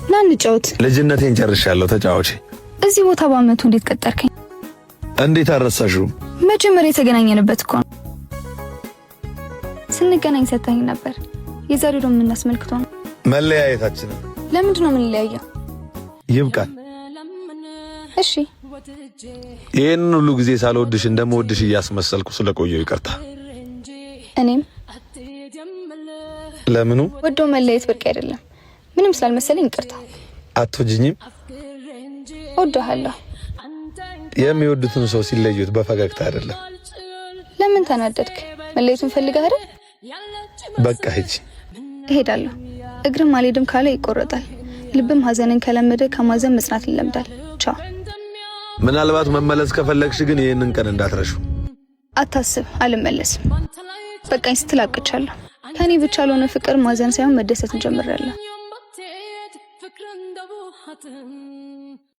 ና እንጫወት። ልጅነቴን ጨርሻለሁ፣ ተጫዋች። እዚህ ቦታ በአመቱ እንዴት ቀጠርከኝ? እንዴት አረሳሽው? መጀመሪያ የተገናኘንበት እኮ ነው። ስንገናኝ ሰተኝ ነበር። የዛሬው ደግሞ እናስመልክቶ ነው መለያየታችን። ለምንድን ነው የምንለያየው? ይብቃል። እሺ ይሄን ሁሉ ጊዜ ሳልወድሽ እንደምወድሽ እያስመሰልኩ ስለቆየው ይቅርታ። እኔም ለምኑ ወዶ መለየት ብርቅ አይደለም። ምንም ስላልመሰለኝ ይቅርታ። አትወጂኝም? ወዶሃለሁ። የሚወዱትን ሰው ሲለዩት በፈገግታ አይደለም። ለምን ተናደድክ? መለየቱን ፈልገህ አይደል? በቃ ሂጂ። እሄዳለሁ። እግርም አልሄድም ካለ ይቆረጣል። ልብም ሀዘንን ከለመደ ከማዘን መጽናት ይለምዳል። ቻው። ምናልባት መመለስ ከፈለግሽ ግን ይሄንን ቀን እንዳትረሹ። አታስብ፣ አልመለስም። በቃኝ ስትል አብቅቻለሁ። ከኔ ብቻ ለሆነ ፍቅር ማዘን ሳይሆን መደሰትን ጀምሬያለሁ።